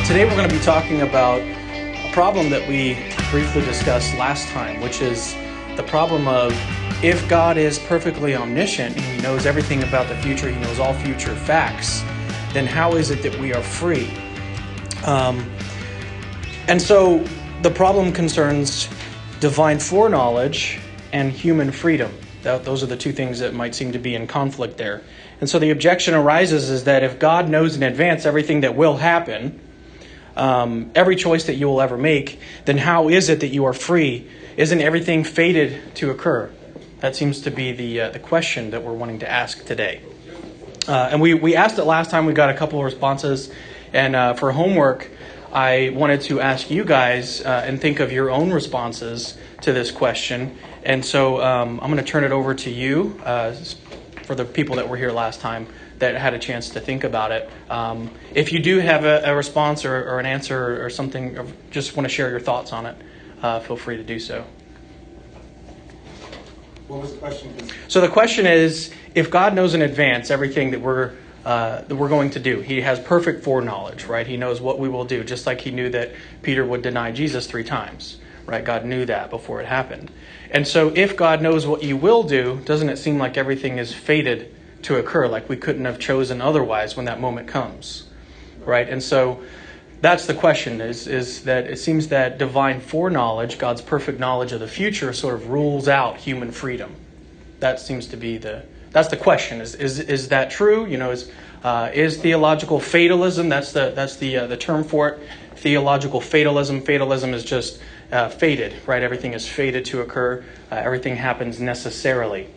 Today we're going to be talking about a problem that we briefly discussed last time, which is the problem of if God is perfectly omniscient and He knows everything about the future, He knows all future facts, then how is it that we are free? And so the problem concerns divine foreknowledge and human freedom. Those are the two things that might seem to be in conflict there. And so the objection arises is that if God knows in advance everything that will happen, every choice that you will ever make, then how is it that you are free? Isn't everything fated to occur? That seems to be the question that we're wanting to ask today. And we asked it last time. We got a couple of responses. And for homework, I wanted to ask you guys and think of your own responses to this question. And so I'm going to turn it over to you for the people that were here last time that had a chance to think about it. If you do have a response or an answer or something, or just want to share your thoughts on it, feel free to do so. What was the question? So the question is, if God knows in advance everything that we're going to do, He has perfect foreknowledge, right? He knows what we will do, just like He knew that Peter would deny Jesus 3 times, right? God knew that before it happened. And so if God knows what you will do, doesn't it seem like everything is fated to occur, like we couldn't have chosen otherwise when that moment comes, right? And so that's the question, is that it seems that divine foreknowledge, God's perfect knowledge of the future, sort of rules out human freedom. That seems to be that's the question. Is that true? You know, is theological fatalism? That's the term for it. Theological fatalism. Fatalism is just fated, right? Everything is fated to occur. Everything happens necessarily.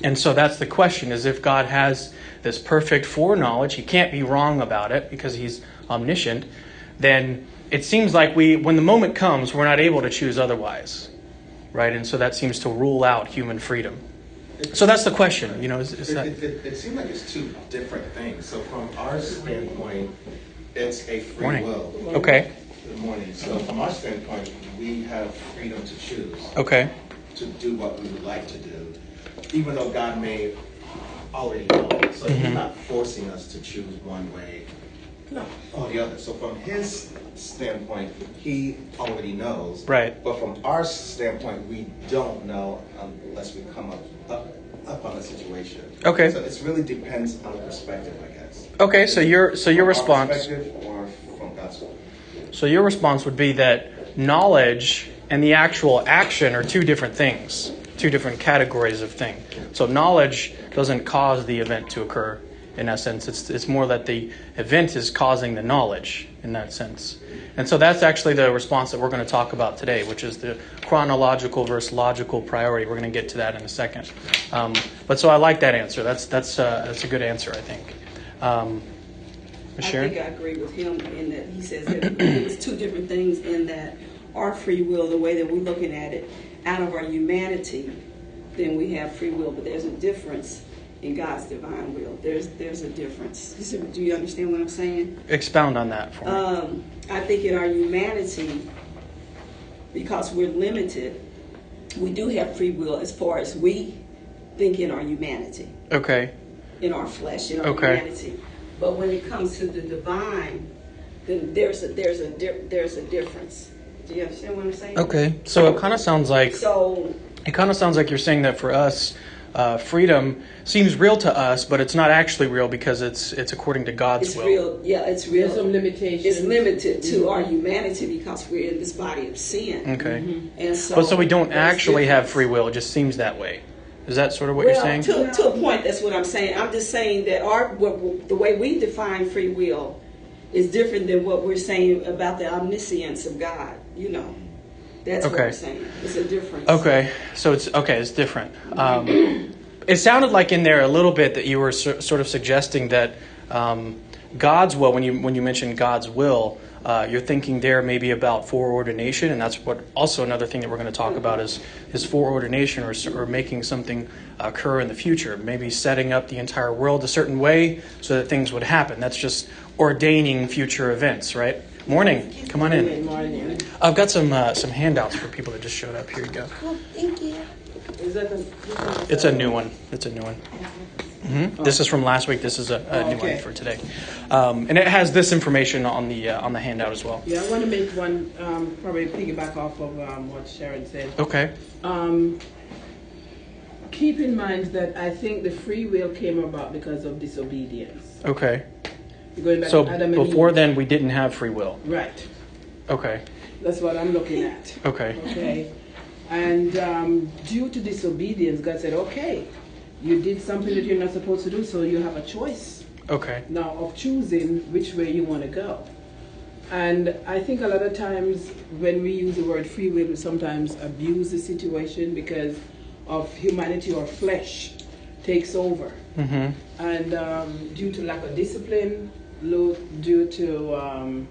And so that's the question, is if God has this perfect foreknowledge, He can't be wrong about it because He's omniscient, then it seems like when the moment comes, we're not able to choose otherwise, right? And so that seems to rule out human freedom. So that's the question, you know, is that... It seems like it's two different things. So from our standpoint, it's a free will. Okay. Good morning. So from our standpoint, we have freedom to choose. Okay. To do what we would like to do, even though God may already know. So He's not forcing us to choose one way or the other. So from His standpoint, He already knows. Right. But from our standpoint, we don't know unless we come up on a situation. Okay. So it really depends on the perspective, I guess. Okay, so your response... perspective or from God's. So your response would be that knowledge and the actual action are two different things, two different categories of thing. So knowledge doesn't cause the event to occur, in essence. It's more that the event is causing the knowledge, in that sense. And so that's actually the response that we're going to talk about today, which is the chronological versus logical priority. We're going to get to that in a second. But so I like that answer. That's a good answer, I think. Sharon? I think I agree with him in that he says that it was two different things, in that our free will, the way that we're looking at it, out of our humanity, then we have free will. But there's a difference in God's divine will. There's a difference. Do you understand what I'm saying? Expound on that for me. I think in our humanity, because we're limited, we do have free will as far as we think in our humanity. Okay. In our flesh, in our humanity. But when it comes to the divine, then there's a difference. Do you understand what I'm saying? Okay. So it kind of sounds like you're saying that for us, freedom seems real to us, but it's not actually real because it's according to God's will. Real. Yeah, it's real. There's some limitations. It's limited to our humanity because we're in this body of sin. Okay. And so, but so we don't actually have free will. It just seems that way. Is that sort of what you're saying? To a point, that's what I'm saying. I'm just saying that the way we define free will is different than what we're saying about the omniscience of God. You know, that's what I'm saying. It's a difference. Okay, so it's different. It sounded like in there a little bit that you were sort of suggesting that God's will, when you mentioned God's will, you're thinking there maybe about foreordination, and that's what also another thing that we're going to talk about is foreordination, or making something occur in the future, maybe setting up the entire world a certain way so that things would happen. That's just ordaining future events, right? Morning, come on in. Morning. I've got some handouts for people that just showed up. Here you go. Cool, thank you. Is that It's a new one. It's a new one. This is from last week. This is a new one for today, and it has this information on the handout as well. Yeah, I want to make one probably piggyback off of what Sharon said. Okay. Keep in mind that I think the free will came about because of disobedience. Okay. Going back So to Adam and before Eve. then, we didn't have free will. Right. Okay. That's what I'm looking at. Okay. Okay. And due to disobedience, God said, okay, you did something that you're not supposed to do, so you have a choice Okay. now of choosing which way you want to go. And I think a lot of times when we use the word free will, we sometimes abuse the situation because of humanity or flesh takes over. Mm-hmm. And due to lack of discipline, due to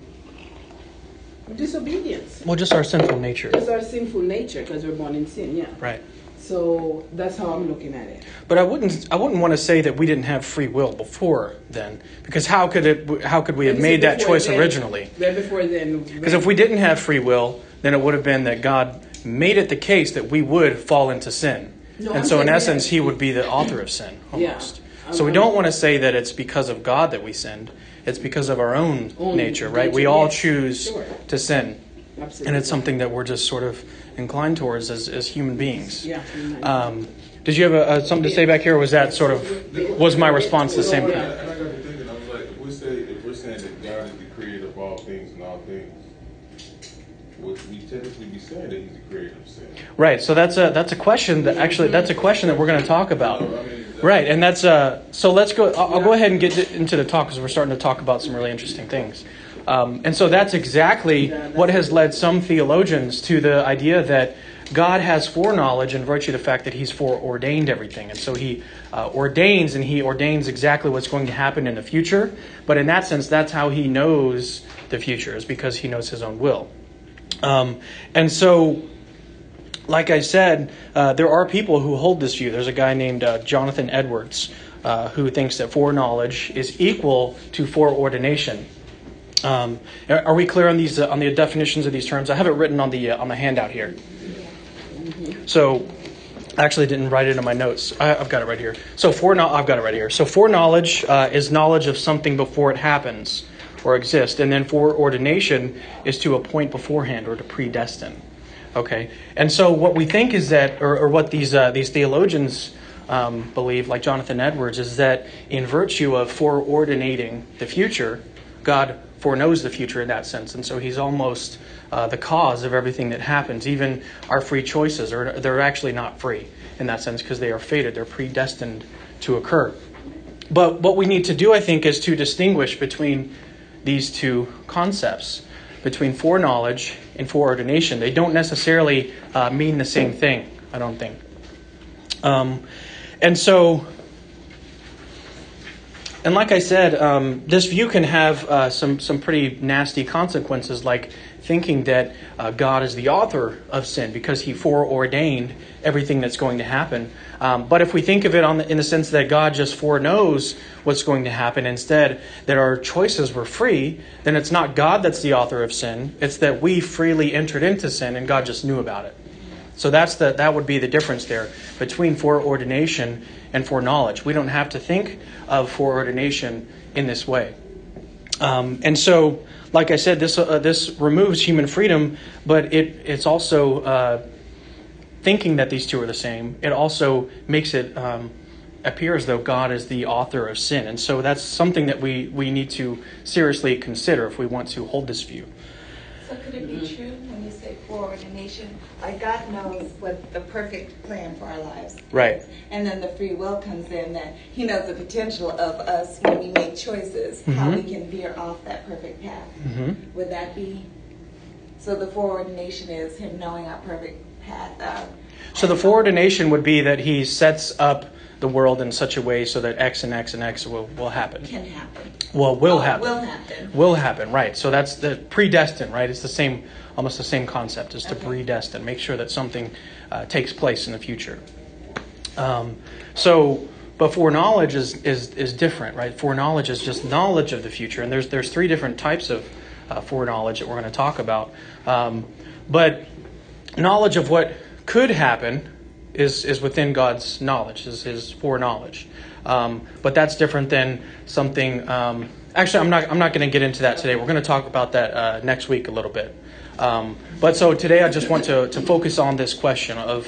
disobedience. Well, just our sinful nature. It's our sinful nature because we're born in sin, yeah. Right. So that's how I'm looking at it. But I wouldn't want to say that we didn't have free will before then, because how could we have made that choice originally? Right before then. Because if we didn't have free will, then it would have been that God made it the case that we would fall into sin. No, and I'm so in saying essence, that- He would be the author of sin, almost. Yeah. So we don't want to say that it's because of God that we sinned. It's because of our own nature, right? We nature, all yes. choose Sure. to sin. Absolutely. And it's something that we're just sort of inclined towards as human beings. Yeah. Did you have something to say back here, or was that sort of, was my response the same And thing? I got to thinking, I was like, if we're saying that God is the creator of all things and all things, would we technically be saying that He's the creator of sin? Right, so that's a question that actually, that's a question that we're going to talk about. Right, and that's, so let's go, I'll go ahead and get into the talk because we're starting to talk about some really interesting things. And so that's exactly what has led some theologians to the idea that God has foreknowledge in virtue of the fact that He's foreordained everything. And so He ordains, and He ordains exactly what's going to happen in the future. But in that sense, that's how He knows the future, is because He knows His own will. And so, like I said, there are people who hold this view. There's a guy named Jonathan Edwards who thinks that foreknowledge is equal to foreordination. Are we clear on these on the definitions of these terms? I have it written on the handout here. So, I actually didn't write it in my notes. I've got it right here. So I've got it right here. So foreknowledge is knowledge of something before it happens or exists, and then foreordination is to appoint beforehand or to predestine. Okay, and so what we think is that, or what these theologians believe, like Jonathan Edwards, is that in virtue of foreordinating the future, God foreknows the future in that sense, and so He's almost the cause of everything that happens. Even our free choices, they're actually not free in that sense because they are fated, they're predestined to occur. But what we need to do, I think, is to distinguish between these two concepts, between foreknowledge and foreordination. They don't necessarily mean the same thing, I don't think. And like I said, this view can have some pretty nasty consequences, like thinking that God is the author of sin because He foreordained everything that's going to happen. But if we think of it in the sense that God just foreknows what's going to happen, instead that our choices were free, then it's not God that's the author of sin. It's that we freely entered into sin and God just knew about it. So that would be the difference there between foreordination and foreknowledge. We don't have to think of foreordination in this way. And so, like I said, this removes human freedom, but it's also thinking that these two are the same. It also makes it appear as though God is the author of sin. And so that's something that we need to seriously consider if we want to hold this view. So could it be true when you say foreordination? Like God knows what the perfect plan for our lives is. Right. And then the free will comes in that He knows the potential of us when we make choices, how we can veer off that perfect path. Would that be? So the foreordination is Him knowing our perfect path. So the foreordination would be that He sets up the world in such a way so that X and X and X will happen. Can happen. Well, will happen. Will happen. Will happen, right. So that's the predestined, right? It's the same, almost the same concept, is to predestine. Make sure that something takes place in the future. But foreknowledge is different, right? Foreknowledge is just knowledge of the future. And there's three different types of foreknowledge that we're going to talk about. But knowledge of what could happen is within God's knowledge, is His foreknowledge. But that's different than something. Actually, I'm not going to get into that today. We're going to talk about that next week a little bit. But so today I just want to focus on this question of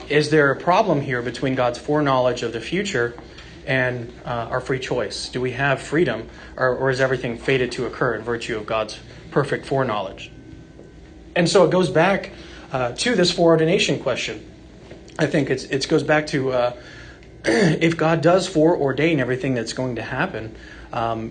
is there a problem here between God's foreknowledge of the future and our free choice? Do we have freedom, or is everything fated to occur in virtue of God's perfect foreknowledge? And so it goes back to this foreordination question. I think it goes back to if God does foreordain everything that's going to happen,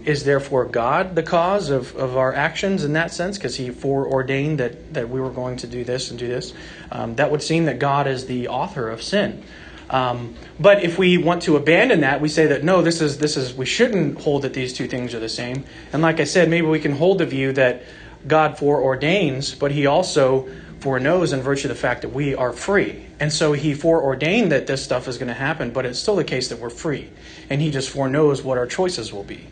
is therefore God the cause of our actions in that sense? Because he foreordained that we were going to do this and do this. That would seem that God is the author of sin. But if we want to abandon that, we say that no, this is we shouldn't hold that these two things are the same. And like I said, maybe we can hold the view that God foreordains, but he also foreknows in virtue of the fact that we are free. And so he foreordained that this stuff is going to happen, but it's still the case that we're free. And he just foreknows what our choices will be.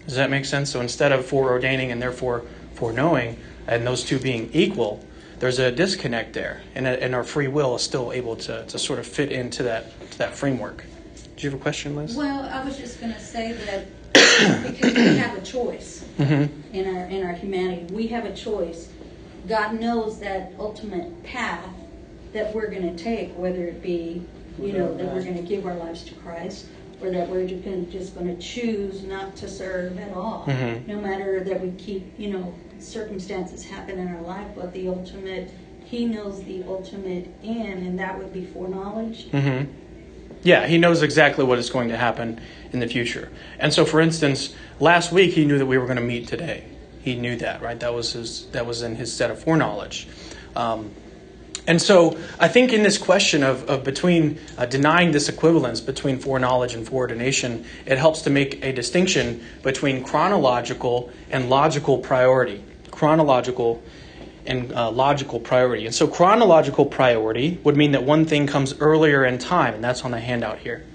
Does that make sense? So instead of foreordaining and therefore foreknowing, and those two being equal, there's a disconnect there. And our free will is still able to sort of fit into that framework. Do you have a question, Liz? Well, I was just going to say that because we have a choice in our humanity. We have a choice. God knows that ultimate path that we're going to take, whether it be, that we're going to give our lives to Christ, or that we're just going to choose not to serve at all. No matter that we keep, circumstances happen in our life, but the ultimate, he knows the ultimate end, and that would be foreknowledge. Yeah, he knows exactly what is going to happen in the future. And so, for instance, last week he knew that we were going to meet today. He knew that, right? That was in his set of foreknowledge. And so I think in this question of between denying this equivalence between foreknowledge and foreordination, it helps to make a distinction between chronological and logical priority. Chronological and logical priority. And so chronological priority would mean that one thing comes earlier in time, and that's on the handout here.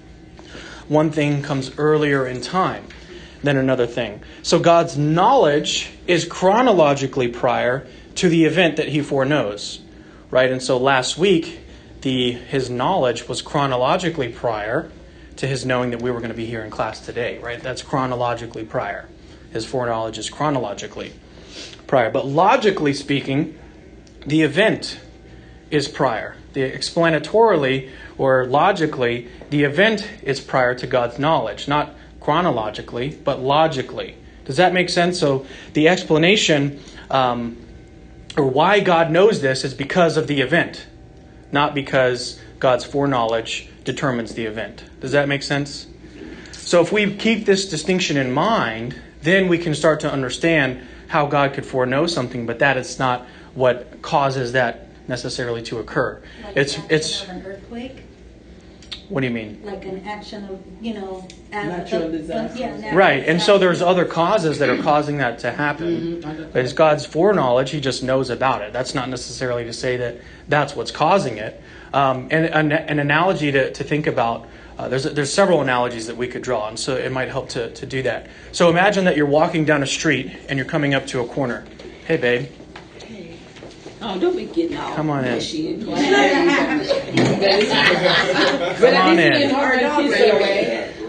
One thing comes earlier in time than another thing. So God's knowledge is chronologically prior to the event that he foreknows, right? And so last week, his knowledge was chronologically prior to his knowing that we were going to be here in class today, right? That's chronologically prior. His foreknowledge is chronologically prior. But logically speaking, the event is prior. Explanatorily or logically, the event is prior to God's knowledge, not chronologically, but logically. Does that make sense? So the explanation or why God knows this is because of the event, not because God's foreknowledge determines the event. Does that make sense? So if we keep this distinction in mind, then we can start to understand how God could foreknow something, but that is not what causes that necessarily to occur. Like it's of an earthquake. What do you mean? Like an action of, Natural disaster. natural Right, and so disaster. there's other causes that are causing that to happen. But it's God's foreknowledge, he just knows about it. That's not necessarily to say that that's what's causing it. And an analogy to think about, there's several analogies that we could draw, and so it might help to do that. So imagine that you're walking down a street and you're coming up to a corner. Hey, babe. Oh, don't be getting all Come on in. mushy and Come on in.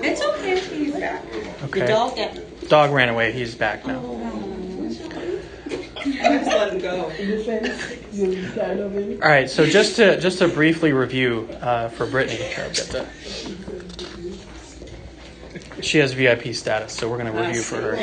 It's okay. He's back. Okay. The dog got Dog ran away. He's back now. Just let him go. All right, so just to briefly review for Brittany, here, I've got she has VIP status, so we're going to review for her.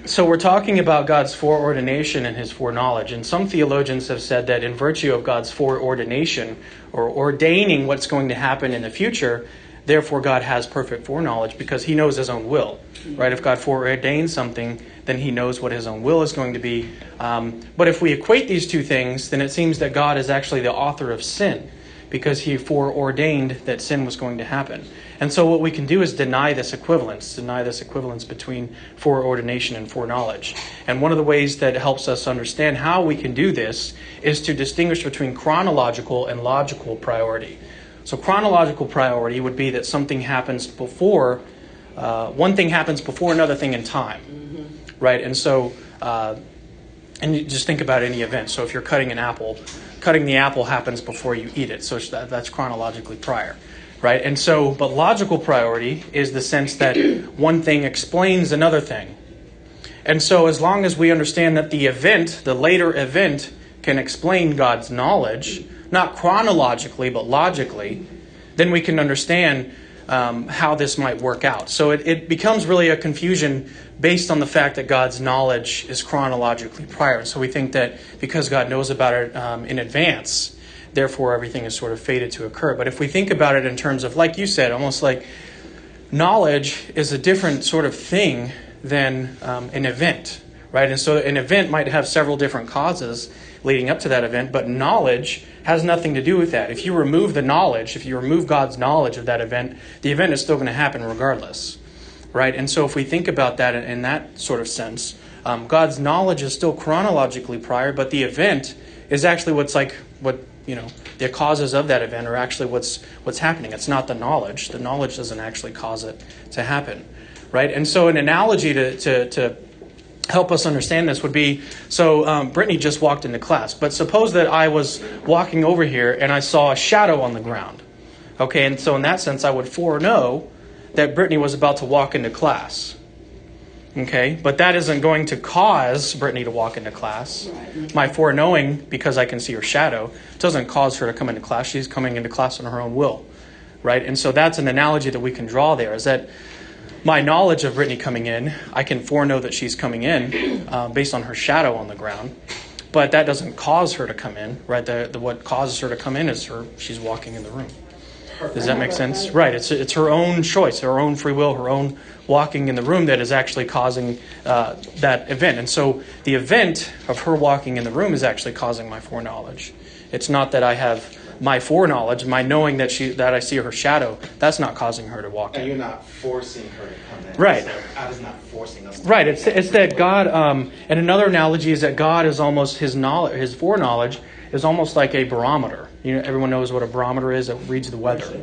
So we're talking about God's foreordination and his foreknowledge, and some theologians have said that in virtue of God's foreordination or ordaining what's going to happen in the future, therefore God has perfect foreknowledge because he knows his own will, right? If God foreordains something, then he knows what his own will is going to be. But if we equate these two things, then it seems that God is actually the author of sin because he foreordained that sin was going to happen. And so what we can do is deny this equivalence between foreordination and foreknowledge. And one of the ways that helps us understand how we can do this is to distinguish between chronological and logical priority. So chronological priority would be that something happens before, one thing happens before another thing in time, right? And so, and you just think about any event. So if you're cutting an apple, cutting the apple happens before you eat it. So that's chronologically prior, right? And so, but logical priority is the sense that one thing explains another thing. And so as long as we understand that the event, the later event, can explain God's knowledge, not chronologically, but logically, then we can understand how this might work out. So it becomes really a confusion based on the fact that God's knowledge is chronologically prior. So we think that because God knows about it in advance, therefore everything is sort of fated to occur. But if we think about it in terms of, like you said, almost like knowledge is a different sort of thing than an event, right? And so an event might have several different causes leading up to that event, but knowledge has nothing to do with that. If you remove the knowledge, if you remove God's knowledge of that event, the event is still going to happen regardless, right? And so if we think about that in that sort of sense, God's knowledge is still chronologically prior, but the event is actually the causes of that event are actually what's happening. It's not the knowledge. The knowledge doesn't actually cause it to happen, right? And so an analogy to help us understand this would be, so Brittany just walked into class, but suppose that I was walking over here and I saw a shadow on the ground. Okay, and so in that sense, I would foreknow that Brittany was about to walk into class. Okay, but that isn't going to cause Brittany to walk into class. My foreknowing, because I can see her shadow, doesn't cause her to come into class. She's coming into class on her own will, right? And so that's an analogy that we can draw there, is that my knowledge of Brittany coming in, I can foreknow that she's coming in based on her shadow on the ground, but that doesn't cause her to come in, right? What causes her to come in is she's walking in the room. Does that make sense? Right. It's her own choice, her own free will, her own walking in the room that is actually causing that event. And so the event of her walking in the room is actually causing my foreknowledge. It's not that I have my foreknowledge, my knowing that I see her shadow, that's not causing her to walk in. And you're not forcing her to come in. Right. So God is not forcing us to Right. It's that God, and another analogy is that God is almost, his foreknowledge is almost like a barometer. Everyone knows what a barometer is. It reads the weather.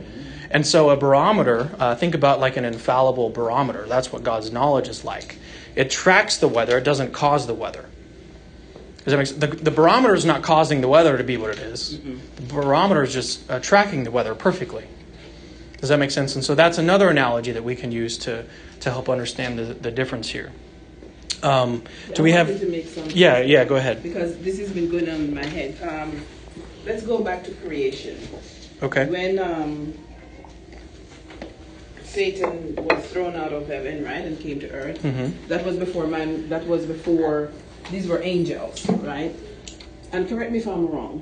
And so a barometer, think about like an infallible barometer. That's what God's knowledge is like. It tracks the weather. It doesn't cause the weather. Does that make sense? The barometer is not causing the weather to be what it is. The barometer is just tracking the weather perfectly. Does that make sense? And so that's another analogy that we can use to help understand the difference here. Do we have? To make some Yeah. Go ahead. Because this has been going on in my head. Let's go back to creation. Okay. When Satan was thrown out of heaven, right, and came to earth, that was before man. That was before. These were angels, right? And correct me if I'm wrong.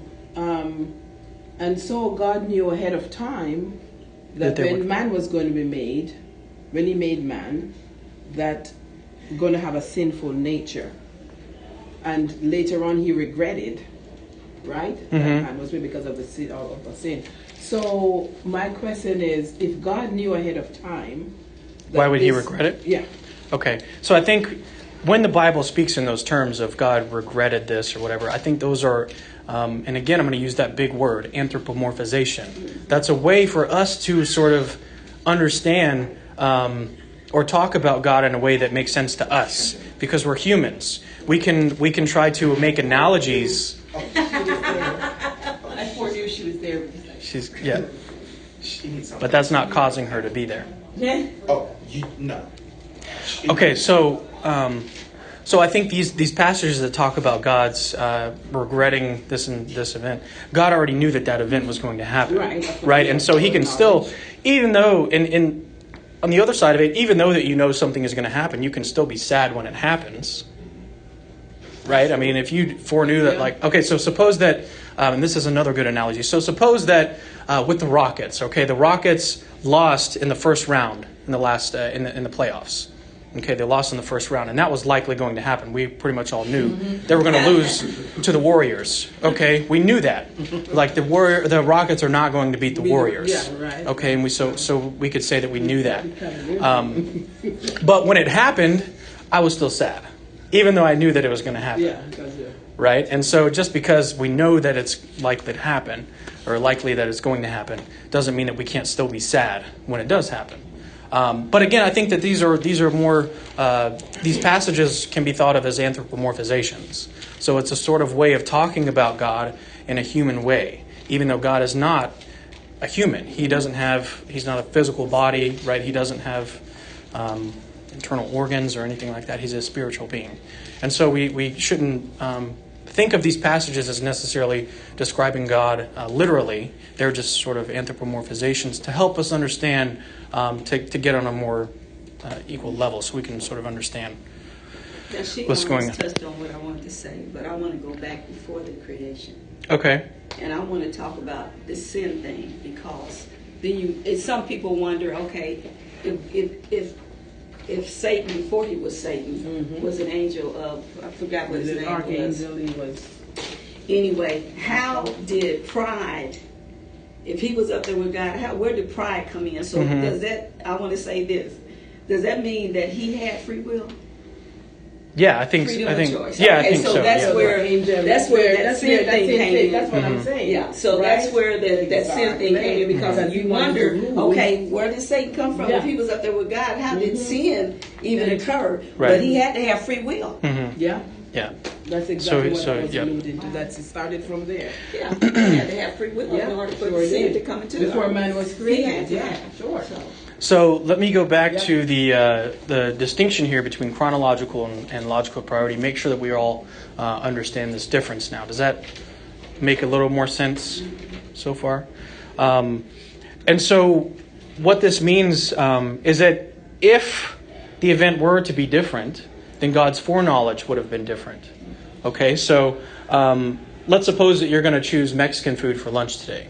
And so God knew ahead of time that when man was going to be made, when he made man, that going to have a sinful nature. And later on he regretted, right? That man was made because of the sin. So my question is, if God knew ahead of time, why would he regret it? Yeah. Okay. So I think when the Bible speaks in those terms of God regretted this or whatever, I think those are, and again, I'm going to use that big word, anthropomorphization. That's a way for us to sort of understand or talk about God in a way that makes sense to us, because we're humans. We can try to make analogies. I foreknew she was there. But that's not causing her to be there. No. Okay, so I think these passages that talk about God's regretting this and this event, God already knew that event was going to happen, right? And so he can still, even though on the other side of it, even though that you know something is going to happen, you can still be sad when it happens, right? I mean, if you foreknew that, okay, so suppose that, and this is another good analogy. So suppose that with the Rockets, okay, the Rockets lost in the first round in the last in the playoffs. Okay, they lost in the first round, and that was likely going to happen. We pretty much all knew they were going to lose to the Warriors. Okay, we knew that. Like the Rockets are not going to beat the Warriors. Yeah, right. Okay, and so we could say that we knew that. But when it happened, I was still sad, even though I knew that it was going to happen. Yeah, right. And so just because we know that it's likely to happen, or likely that it's going to happen, doesn't mean that we can't still be sad when it does happen. But again, I think that these are more these passages can be thought of as anthropomorphizations. So it's a sort of way of talking about God in a human way, even though God is not a human. He's not a physical body, right? He doesn't have internal organs or anything like that. He's a spiritual being. And so we shouldn't think of these passages as necessarily describing God literally. They're just sort of anthropomorphizations to help us understand, to get on a more equal level so we can sort of understand Now, she what's going on. touched on what I wanted to say, but I want to go back before the creation. Okay. And I want to talk about the sin thing, because then some people wonder, okay, if Satan, before he was Satan, was an angel of, I forgot what his name Archangel was. he was. Anyway, how did pride, if he was up there with God, where did pride come in? So does that, I want to say this, does that mean that he had free will? Yeah, I think. Freedom I of think. choice. Yeah, Okay, I think so so. that's yeah. where that sin thing came in. That's what I'm saying. Yeah, so that's where that sin thing came in, because you wonder, okay, where did Satan come from? Yeah. If he was up there with God, how did sin even occur? Right. But he had to have free will. Yeah, Yeah. that's exactly what I was yeah. alluding to. That's it started from there. Yeah, he had to have free will in order for the sin to come into Before earth. man was He created. had to Yeah, have. sure. So let me go back Yeah. to the distinction here between chronological and logical priority. Make sure that we all understand this difference now. Does that make a little more sense so far? And so what this means is that if the event were to be different, then God's foreknowledge would have been different. Okay, so let's suppose that you're going to choose Mexican food for lunch today.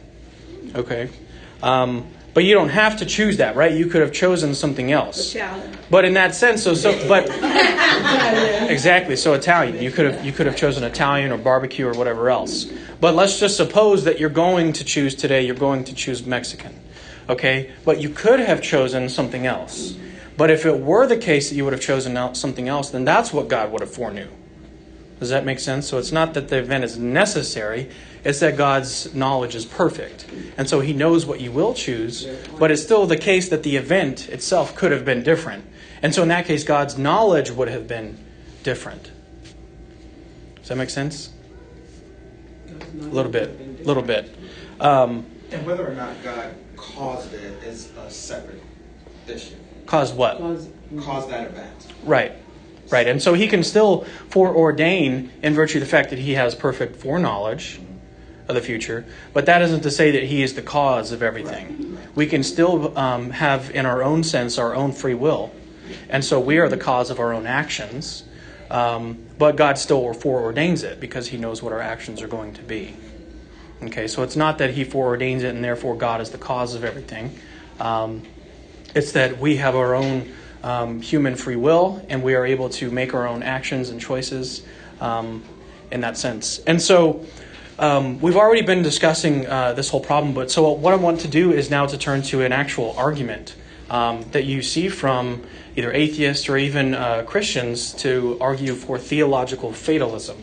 Okay. But you don't have to choose that, right? You could have chosen something else. Italian. But in that sense, but exactly. So Italian, you could have chosen Italian or barbecue or whatever else. But let's just suppose that you're going to choose today. You're going to choose Mexican, okay? But you could have chosen something else. But if it were the case that you would have chosen something else, then that's what God would have foreknew. Does that make sense? So it's not that the event is necessary. It's that God's knowledge is perfect. And so he knows what you will choose, but it's still the case that the event itself could have been different. And so in that case, God's knowledge would have been different. Does that make sense? A little bit. And whether or not God caused it is a separate issue. Caused what? Caused that event. Right. Right. And so he can still foreordain in virtue of the fact that he has perfect foreknowledge of the future. But that isn't to say that he is the cause of everything. Right. We can still have, in our own sense, our own free will. And so we are the cause of our own actions. But God still foreordains it because he knows what our actions are going to be. Okay, so it's not that he foreordains it and therefore God is the cause of everything. It's that we have our own human free will, and we are able to make our own actions and choices in that sense. And so we've already been discussing this whole problem, but so what I want to do is now to turn to an actual argument that you see from either atheists or even Christians to argue for theological fatalism.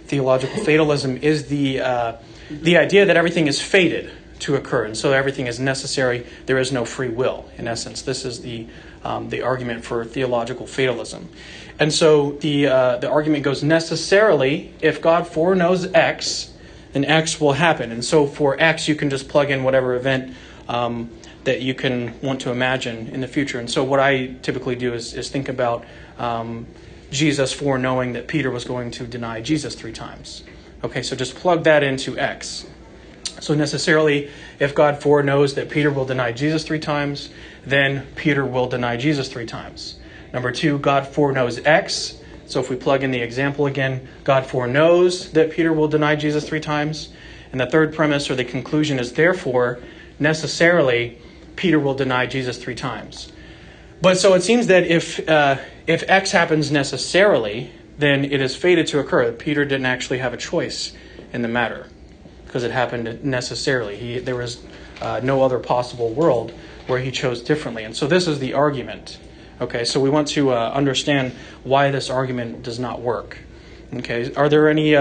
Theological fatalism is the idea that everything is fated to occur, and so everything is necessary. There is no free will, in essence. This is the argument for theological fatalism. And so the argument goes, necessarily, if God foreknows X, then X will happen. And so for X, you can just plug in whatever event that you can want to imagine in the future. And so what I typically do is think about Jesus foreknowing that Peter was going to deny Jesus 3 times. Okay, so just plug that into X. So necessarily, if God foreknows that Peter will deny Jesus 3 times, then Peter will deny Jesus 3 times. Number 2, God foreknows X. So if we plug in the example again, God foreknows that Peter will deny Jesus 3 times. And the third premise or the conclusion is, therefore, necessarily, Peter will deny Jesus 3 times. But so it seems that if X happens necessarily, then it is fated to occur. Peter didn't actually have a choice in the matter, because it happened necessarily. There was no other possible world where he chose differently. And so this is the argument. Okay, so we want to understand why this argument does not work. Okay, are there any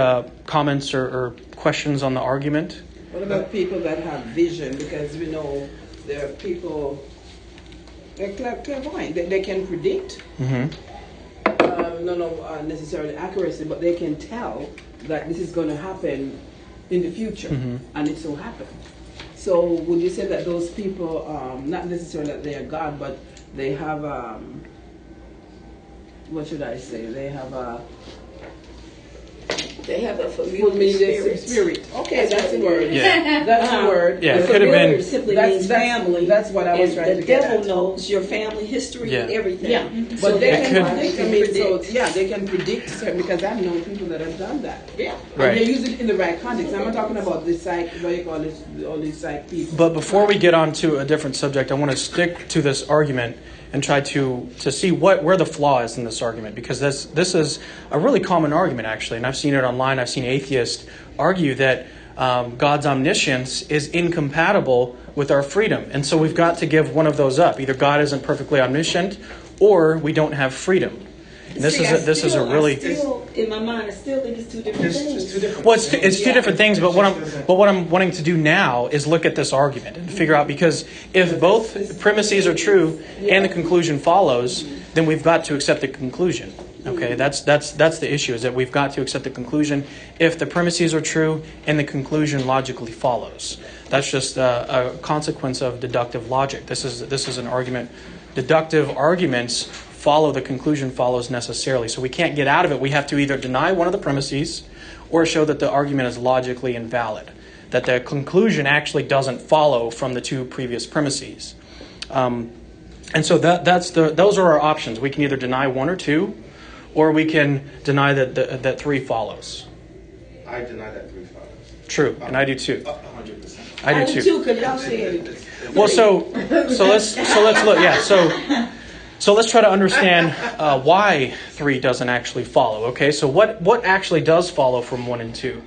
comments or questions on the argument? What about people that have vision? Because we know there are people, they're clairvoyant. They can predict. Mm-hmm. Not necessarily accuracy, but they can tell that this is going to happen in the future, Mm-hmm. and it so happened. So would you say that those people, not necessarily that they are God, but they have, what should I say? They have a familiar spirit. Okay, that's the what it word. is. Yeah. That's the word. Yeah, The it could have familiar been. simply That's- means that's- family. that's what I was and trying the to get devil at. knows your family history and Yeah. everything. Yeah, So but they that's could- why can they predict. can So predict. yeah, they can predict certain, because I've known people that have done that. Yeah. Right. And they use it in the right context. I'm not talking about the psych, what do you call this, all these psych people. But before we get on to a different subject, I want to stick to this argument and try to see where the flaw is in this argument, because this is a really common argument, actually, and I've seen it online. I've seen atheists argue that God's omniscience is incompatible with our freedom, and so we've got to give one of those up. Either God isn't perfectly omniscient, or we don't have freedom. And this is a really in my mind, I still think it's two different It's things. two different well, it's two different things. But what It's I'm wanting to do now is look at this argument and figure out, because if both premises are true and the conclusion follows, then we've got to accept the conclusion. Okay, that's the issue, is that we've got to accept the conclusion if the premises are true and the conclusion logically follows. That's just a consequence of deductive logic. This is an argument. Deductive arguments follow, the conclusion follows necessarily. So we can't get out of it. We have to either deny one of the premises or show that the argument is logically invalid, that the conclusion actually doesn't follow from the two previous premises. And so those are our options. We can either deny one or two, or we can deny that three follows. I deny that three follows. True, and I do too. 100%. I do too. Because y'all said Well, so let's look. Yeah, so let's try to understand why 3 doesn't actually follow. Okay, so what actually does follow from 1 and 2?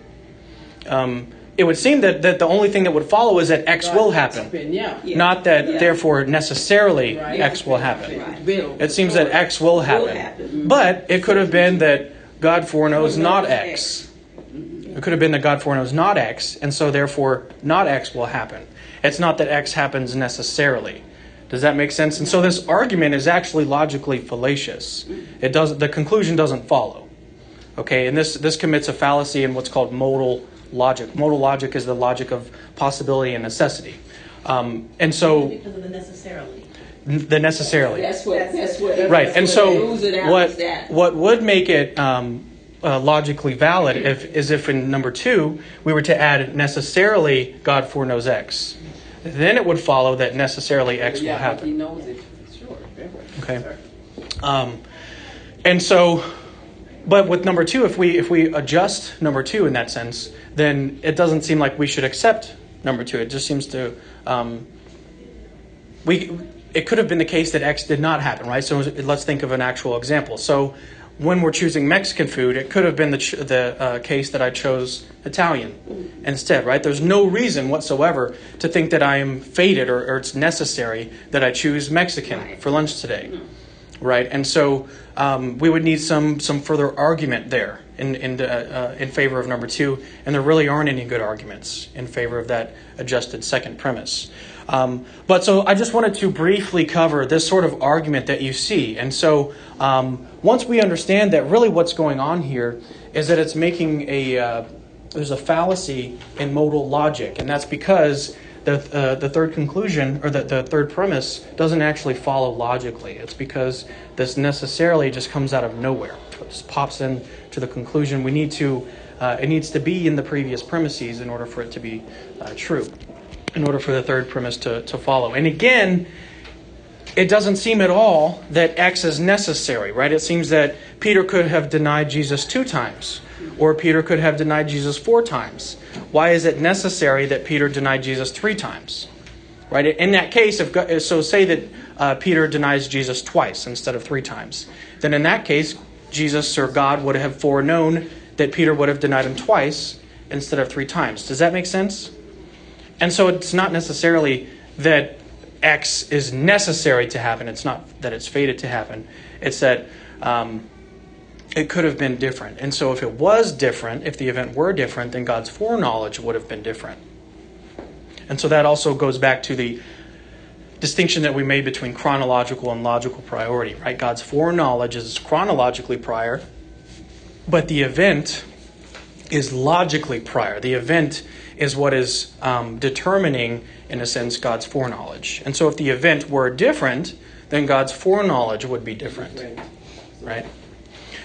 It would seem that the only thing that would follow is that X will happen, Yeah. not that Yeah. therefore necessarily Right. X will happen. Right. Will. It seems that X will happen, but it could have been that God foreknows not X. It could have been that God foreknows not X, and so therefore not X will happen. It's not that X happens necessarily. Does that make sense? And so this argument is actually logically fallacious. The conclusion doesn't follow. Okay, and this commits a fallacy in what's called modal logic. Modal logic is the logic of possibility and necessity. And so Because of the necessarily. the necessarily. that's what Right, and that's so what they lose it out is that. what would make it logically valid is if in number 2 we were to add necessarily God foreknows X. Then it would follow that necessarily X will Yeah, but happen. he knows it. Sure. Okay. And so, but with number 2, if we adjust number 2 in that sense, then it doesn't seem like we should accept number 2. It just seems to it could have been the case that X did not happen, right? So let's think of an actual example. So when we're choosing Mexican food, it could have been the case that I chose Italian instead, right? There's no reason whatsoever to think that I am fated or it's necessary that I choose Mexican for lunch today, right? And so we would need some further argument there in favor of number 2, and there really aren't any good arguments in favor of that adjusted second premise. But so I just wanted to briefly cover this sort of argument that you see. And so once we understand that really what's going on here is that it's making there's a fallacy in modal logic. And that's because the third conclusion, or the third premise, doesn't actually follow logically. It's because this necessarily just comes out of nowhere. It just pops in to the conclusion. It needs to be in the previous premises in order for it to be true, in order for the third premise to follow. And again, it doesn't seem at all that X is necessary, right? It seems that Peter could have denied Jesus 2 times, or Peter could have denied Jesus 4 times. Why is it necessary that Peter denied Jesus 3 times? Right? In that case, so say that Peter denies Jesus twice instead of 3 times. Then in that case, Jesus or God would have foreknown that Peter would have denied him twice instead of 3 times. Does that make sense? And so it's not necessarily that X is necessary to happen. It's not that it's fated to happen. It's that it could have been different. And so if it was different, if the event were different, then God's foreknowledge would have been different. And so that also goes back to the distinction that we made between chronological and logical priority, right? God's foreknowledge is chronologically prior, but the event is logically prior. The event is what is determining, in a sense, God's foreknowledge. And so if the event were different, then God's foreknowledge would be different. Right?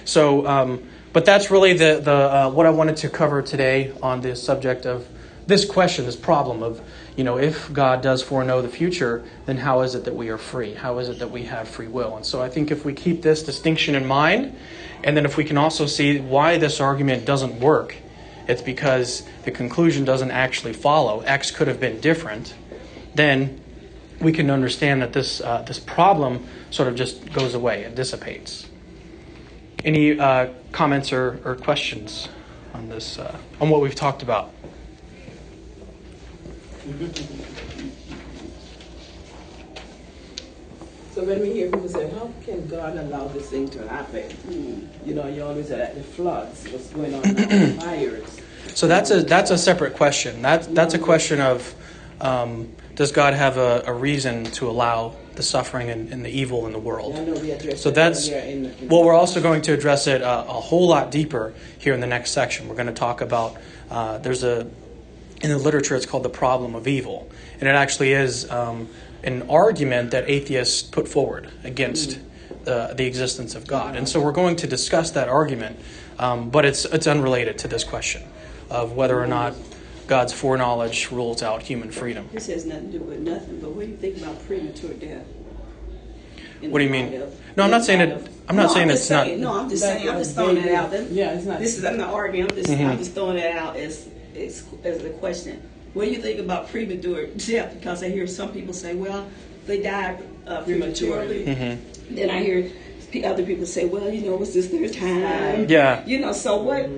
So, but that's really the what I wanted to cover today on this subject of this question, this problem of, if God does foreknow the future, then how is it that we are free? How is it that we have free will? And so I think if we keep this distinction in mind, and then if we can also see why this argument doesn't work, it's because the conclusion doesn't actually follow. X could have been different. Then we can understand that this problem sort of just goes away. It dissipates. Any comments or questions on this, on what we've talked about? So when we hear people say, how can God allow this thing to happen? You always say the floods, what's going on now, the fires. So that's a separate question. That's a question of, does God have a reason to allow the suffering and the evil in the world? I know we addressed So that's, well, we're also going to address it a whole lot deeper here in the next section. We're going to talk about, in the literature it's called the problem of evil. And it actually is an argument that atheists put forward against the existence of God. And so we're going to discuss that argument, but it's unrelated to this question of whether or not God's foreknowledge rules out human freedom. This has nothing to do with nothing, but what do you think about premature death? What do you mean? No, I'm not saying it. I'm not saying it's not. No, I'm just saying. I'm just throwing it out. Yeah, it's not. I'm not arguing. I'm just throwing it out as a question. What do you think about premature death? Because I hear some people say, well, they died prematurely. Mm-hmm. Then I hear other people say, well, it's just their time. Yeah. So what?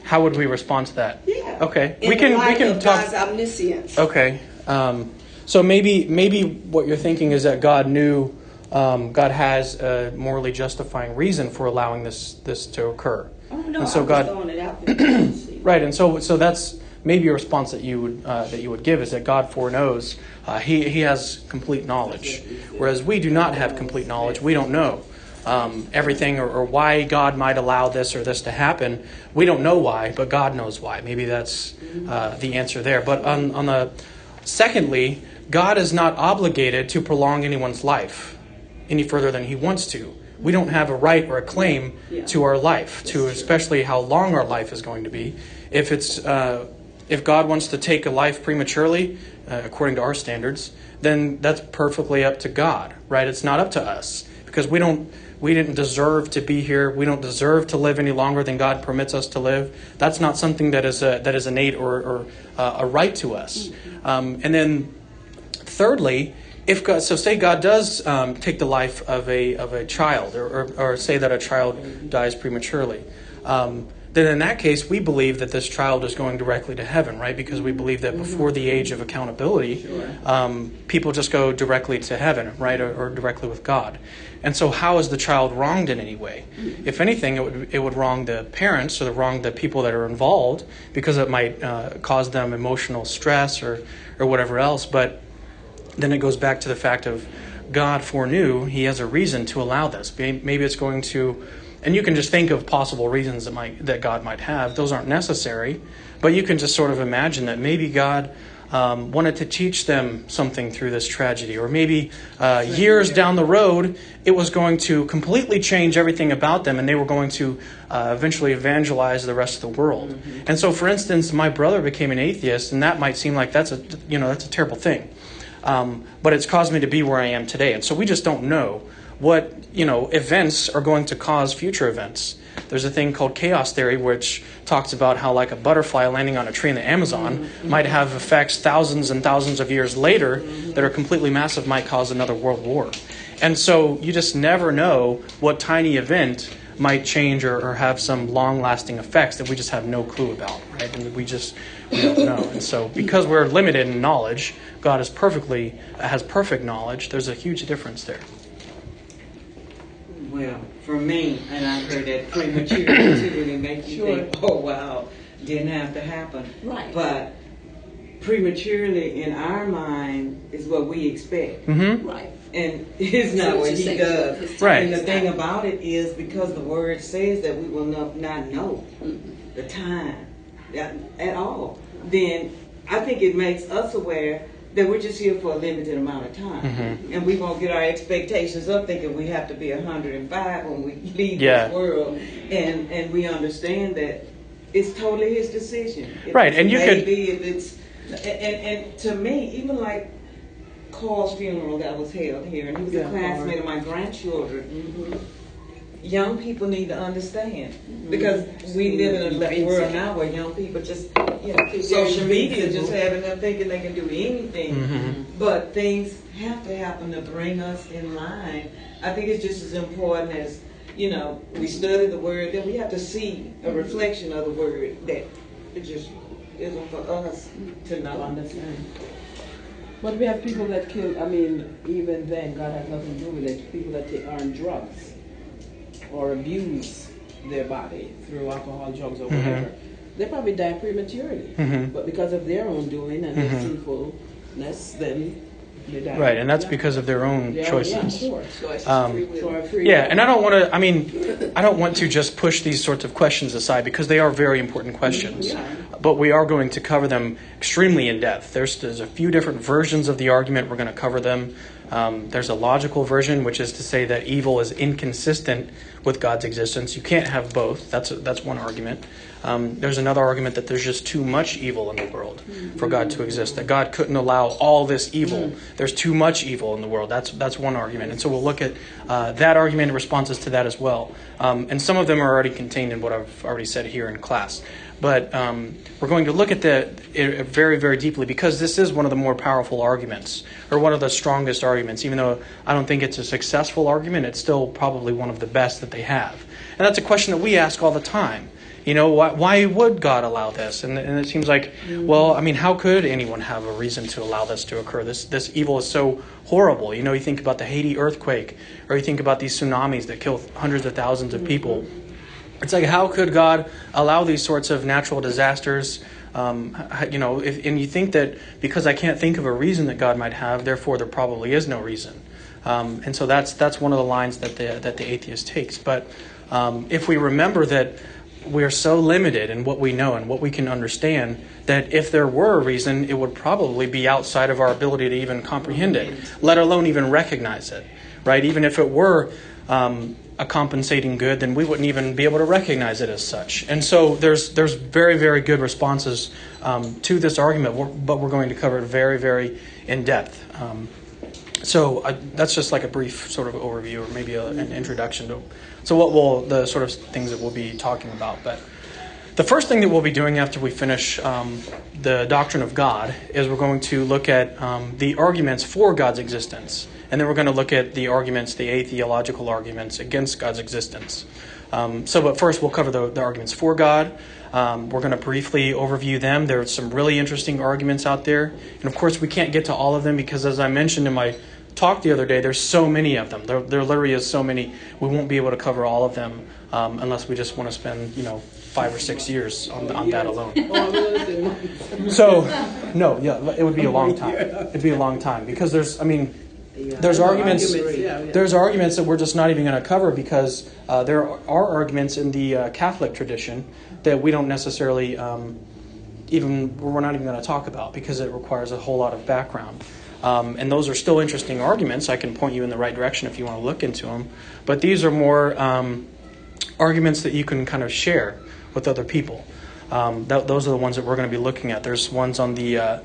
How would we respond to that? Yeah. Okay. We can talk. God's omniscience. Okay. So maybe what you're thinking is that God knew, God has a morally justifying reason for allowing this to occur. Oh no, and so I'm God, just throwing it out there. Right, and so that's maybe a response that you would give is that God foreknows. He has complete knowledge, whereas we do not have complete knowledge. We don't know everything or why God might allow this or this to happen. We don't know why, but God knows why. Maybe that's the answer there. But on the secondly, God is not obligated to prolong anyone's life any further than He wants to. We don't have a right or a claim to our life, to especially how long our life is going to be. If God wants to take a life prematurely, according to our standards, then that's perfectly up to God, right? It's not up to us because we didn't deserve to be here. We don't deserve to live any longer than God permits us to live. That's not something that is innate or a right to us. And then, thirdly, say God does take the life of a child, or say that a child dies prematurely, then in that case we believe that this child is going directly to heaven, right? Because we believe that before the age of accountability, people just go directly to heaven, right, or directly with God. And so, how is the child wronged in any way? If anything, it would wrong the parents or wrong the people that are involved because it might cause them emotional stress or whatever else. But then it goes back to the fact of God foreknew. He has a reason to allow this. Maybe it's going to, and you can just think of possible reasons that God might have. Those aren't necessary, but you can just sort of imagine that maybe God wanted to teach them something through this tragedy, or maybe years down the road it was going to completely change everything about them, and they were going to eventually evangelize the rest of the world. Mm-hmm. And so, for instance, my brother became an atheist, and that might seem like that's a terrible thing. But it's caused me to be where I am today. And so we just don't know what, events are going to cause future events. There's a thing called chaos theory, which talks about how like a butterfly landing on a tree in the Amazon might have effects thousands and thousands of years later that are completely massive, might cause another world war. And so you just never know what tiny event might change or have some long-lasting effects that we just have no clue about, right? And we don't know. And so because we're limited in knowledge, God has perfect knowledge. There's a huge difference there. Well, for me, and I've heard that prematurely make you think, oh wow, didn't have to happen. Right. But prematurely in our mind is what we expect. Mm-hmm. Right. And it's not what He does. Right. And the thing about it is because the Word says that we will not know the time at all, then I think it makes us aware that we're just here for a limited amount of time. And we won't get our expectations up thinking we have to be 105 when we leave this world. And we understand that it's totally his decision. If Right, it's and you maybe, if it's, and to me, even like Carl's funeral that was held here, and he was a classmate of my grandchildren. Young people need to understand, because we live in a world now where young people just, social media just having them thinking they can do anything. But things have to happen to bring us in line. I think it's just as important as, we study the word, then we have to see a reflection of the word that it just isn't for us to not understand. But we have people that kill, even then, God has nothing to do with it. People that are on drugs or abuse their body through alcohol, drugs, or whatever. They probably die prematurely. But because of their own doing and their sinfulness, then they die. Right, and that's because of their own choices. Free Yeah, and I don't want to, I don't want to just push these sorts of questions aside, because they are very important questions. But we are going to cover them extremely in depth. There's a few different versions of the argument. We're going to cover them. There's a logical version, which is to say that evil is inconsistent with God's existence. You can't have both. That's one argument. There's another argument that there's just too much evil in the world for God to exist, that God couldn't allow all this evil. There's too much evil in the world. That's one argument. And so we'll look at that argument and responses to that as well. And some of them are already contained in what I've already said here in class. But we're going to look at it very, very deeply, because this is one of the more powerful arguments, or one of the strongest arguments. Even though I don't think it's a successful argument, it's still probably one of the best that they have. And that's a question that we ask all the time. Why would God allow this? And it seems like, how could anyone have a reason to allow this to occur? This evil is so horrible. You think about the Haiti earthquake, or you think about these tsunamis that kill hundreds of thousands of people. It's like, how could God allow these sorts of natural disasters? And you think that because I can't think of a reason that God might have, therefore there probably is no reason. And so that's one of the lines that the atheist takes. But if we remember that we're so limited in what we know and what we can understand, that if there were a reason, it would probably be outside of our ability to even comprehend it, let alone even recognize it, right? Even if it were a compensating good, then we wouldn't even be able to recognize it as such. And so there's very, very good responses to this argument, but we're going to cover it very, very in depth. So that's just like a brief sort of overview, or maybe an introduction to the sort of things that we'll be talking about. But the first thing that we'll be doing after we finish the doctrine of God is we're going to look at the arguments for God's existence. And then we're going to look at the arguments, the atheological arguments against God's existence. But first we'll cover the arguments for God. We're going to briefly overview them. There are some really interesting arguments out there. And of course we can't get to all of them, because as I mentioned in my talk the other day, there's so many of them. There literally is so many. We won't be able to cover all of them unless we just want to spend 5 or 6 years on that alone. It would be a long time. It'd be a long time, because there's arguments. There's arguments that we're just not even going to cover, because there are arguments in the Catholic tradition that we don't necessarily we're not even going to talk about, because it requires a whole lot of background. And those are still interesting arguments. I can point you in the right direction if you want to look into them. But these are more arguments that you can kind of share with other people. Those are the ones that we're going to be looking at. There's ones on the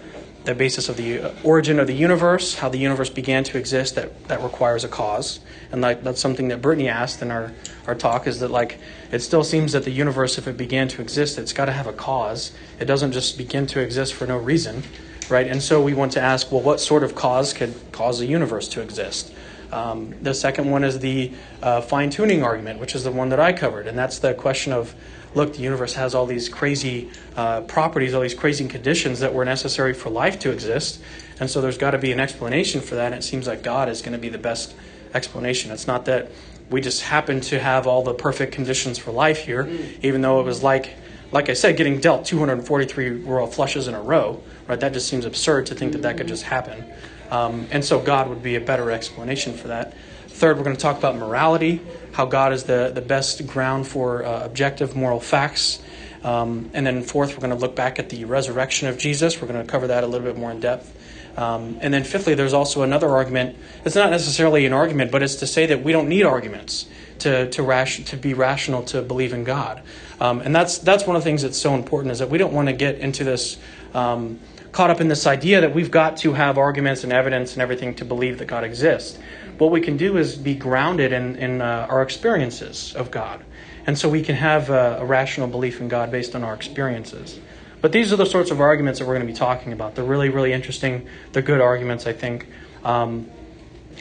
basis of the origin of the universe, how the universe began to exist, that requires a cause. And that's something that Brittany asked in our talk, is that it still seems that the universe, if it began to exist, it's got to have a cause. It doesn't just begin to exist for no reason. Right, and so we want to ask, well, what sort of cause could cause the universe to exist? The second one is the fine-tuning argument, which is the one that I covered, and that's the question of, look, the universe has all these crazy properties, all these crazy conditions that were necessary for life to exist, and so there's got to be an explanation for that, and it seems like God is going to be the best explanation. It's not that we just happen to have all the perfect conditions for life here, even though it was like I said, getting dealt 243 royal flushes in a row, right? That just seems absurd to think that could just happen. And so God would be a better explanation for that. Third, we're going to talk about morality, how God is the best ground for objective moral facts. And then fourth, we're going to look back at the resurrection of Jesus. We're going to cover that a little bit more in depth. And then fifthly, there's also another argument. It's not necessarily an argument, but it's to say that we don't need arguments to be rational to believe in God. And that's one of the things that's so important, is that we don't want to get into this, caught up in this idea that we've got to have arguments and evidence and everything to believe that God exists. What we can do is be grounded in our experiences of God. And so we can have a rational belief in God based on our experiences. But these are the sorts of arguments that we're going to be talking about. They're really, really interesting. They're good arguments, I think. And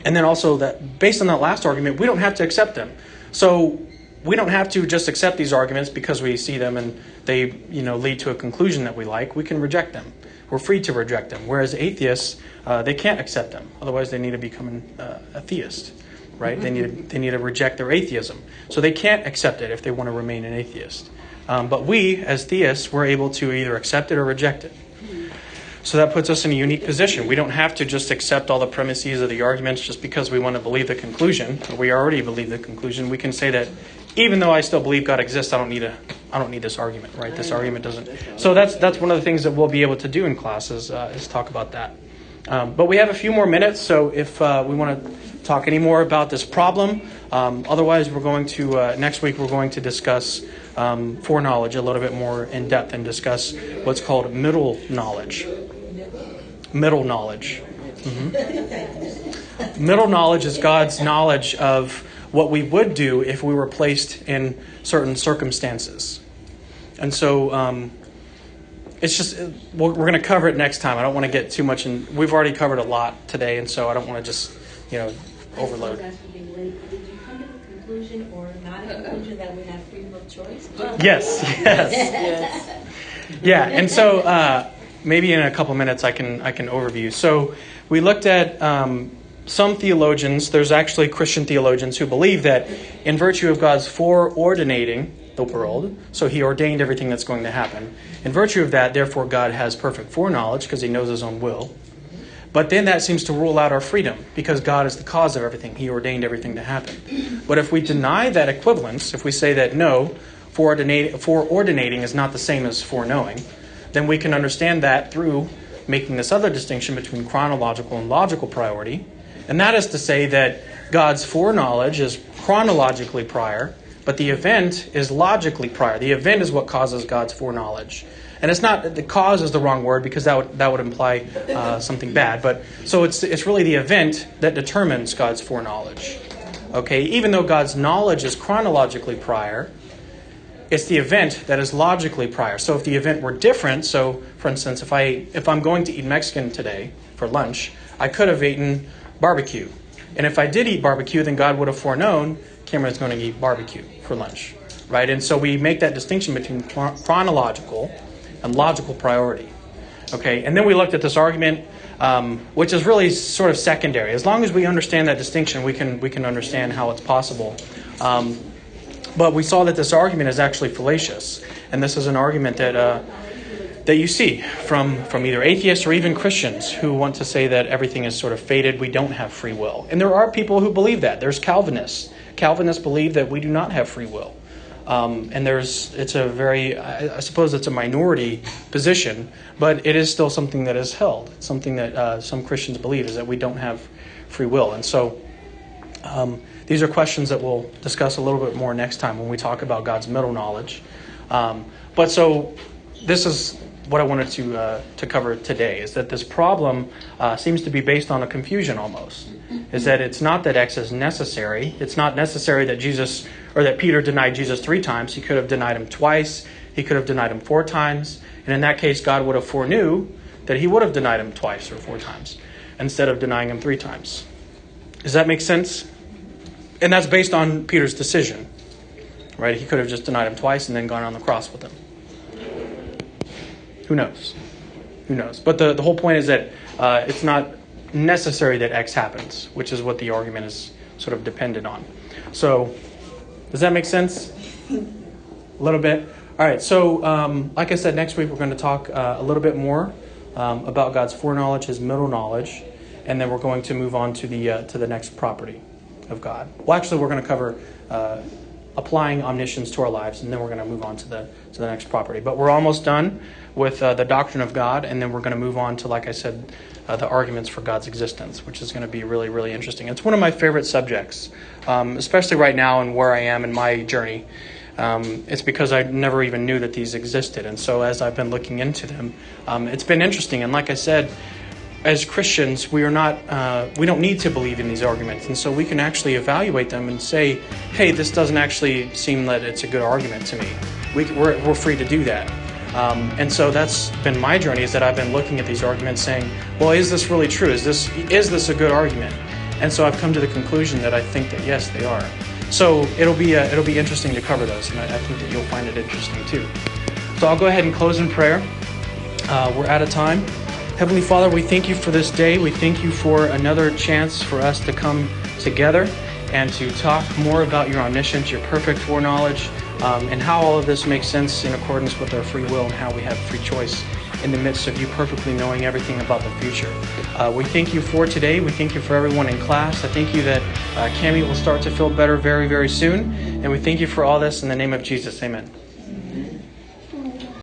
then also, that based on that last argument, we don't have to accept them. So we don't have to just accept these arguments because we see them and they lead to a conclusion that we like. We can reject them. We're free to reject them. Whereas atheists, they can't accept them. Otherwise, they need to become a theist. Right? They need to reject their atheism. So they can't accept it if they want to remain an atheist. But we, as theists, we're able to either accept it or reject it. So that puts us in a unique position. We don't have to just accept all the premises of the arguments just because we want to believe the conclusion. We already believe the conclusion. We can say that even though I still believe God exists, I don't need this argument. Right? This argument doesn't. So that's one of the things that we'll be able to do in classes is talk about that. But we have a few more minutes, so if we want to talk any more about this problem, otherwise we're going to next week we're going to discuss foreknowledge a little bit more in depth and discuss what's called middle knowledge. Middle knowledge. Mm-hmm. Middle knowledge is God's knowledge of what we would do if we were placed in certain circumstances, and so. It's just, we're going to cover it next time. I don't want to get too much in. We've already covered a lot today, and so I don't want to just, overload. Did you come to the conclusion or not a conclusion that we have freedom of choice? Yes. Yeah, and so maybe in a couple minutes I can overview. So we looked at some theologians. There's actually Christian theologians who believe that in virtue of God's foreordinating the world, so he ordained everything that's going to happen. In virtue of that, therefore, God has perfect foreknowledge because he knows his own will. But then that seems to rule out our freedom because God is the cause of everything. He ordained everything to happen. But if we deny that equivalence, if we say that no, foreordinating is not the same as foreknowing, then we can understand that through making this other distinction between chronological and logical priority. And that is to say that God's foreknowledge is chronologically prior, but the event is logically prior. The event is what causes God's foreknowledge. And it's not, the cause is the wrong word because that would imply something bad. But so it's really the event that determines God's foreknowledge. Okay, even though God's knowledge is chronologically prior, it's the event that is logically prior. So if the event were different, so for instance, if I'm going to eat Mexican today for lunch, I could have eaten barbecue. And if I did eat barbecue, then God would have foreknown Cameron is going to eat barbecue for lunch, right? And so we make that distinction between chronological and logical priority, okay? And then we looked at this argument, which is really sort of secondary. As long as we understand that distinction, we can understand how it's possible. But we saw that this argument is actually fallacious, and this is an argument that you see from either atheists or even Christians who want to say that everything is sort of fated, we don't have free will. And there are people who believe that. There's Calvinists. Calvinists believe that we do not have free will. And it's a very, I suppose it's a minority position, but it is still something that is held. It's something that some Christians believe, is that we don't have free will. And so these are questions that we'll discuss a little bit more next time when we talk about God's middle knowledge. But so this is what I wanted to cover today, is that this problem seems to be based on a confusion almost. Is that it's not that X is necessary. It's not necessary that Jesus, or that Peter denied Jesus 3 times. He could have denied him twice. He could have denied him 4 times. And in that case, God would have foreknew that he would have denied him twice or 4 times instead of denying him 3 times. Does that make sense? And that's based on Peter's decision, right? He could have just denied him twice and then gone on the cross with him. Who knows? Who knows? But the whole point is that it's not necessary that X happens, which is what the argument is sort of dependent on. So, does that make sense? A little bit? All right, so like I said, next week we're going to talk a little bit more about God's foreknowledge, his middle knowledge, and then we're going to move on to the next property of God. Well, actually, we're going to cover applying omniscience to our lives, and then we're going to move on to the next property. But we're almost done with the doctrine of God, and then we're going to move on to, like I said, the arguments for God's existence, which is going to be really, really interesting. It's one of my favorite subjects, especially right now and where I am in my journey. It's because I never even knew that these existed, and so as I've been looking into them, it's been interesting. And like I said, as Christians, we don't need to believe in these arguments, and so we can actually evaluate them and say, hey, this doesn't actually seem that it's a good argument to me. We're free to do that. And so that's been my journey, is that I've been looking at these arguments saying, well, is this really true? Is this a good argument? And so I've come to the conclusion that I think that yes, they are. So it'll be interesting to cover those, and I think that you'll find it interesting too. So I'll go ahead and close in prayer. We're out of time. Heavenly Father, we thank you for this day. We thank you for another chance for us to come together and to talk more about your omniscience, your perfect foreknowledge, and how all of this makes sense in accordance with our free will and how we have free choice in the midst of you perfectly knowing everything about the future. We thank you for today. We thank you for everyone in class. I thank you that Cammie will start to feel better very, very soon. And we thank you for all this in the name of Jesus. Amen.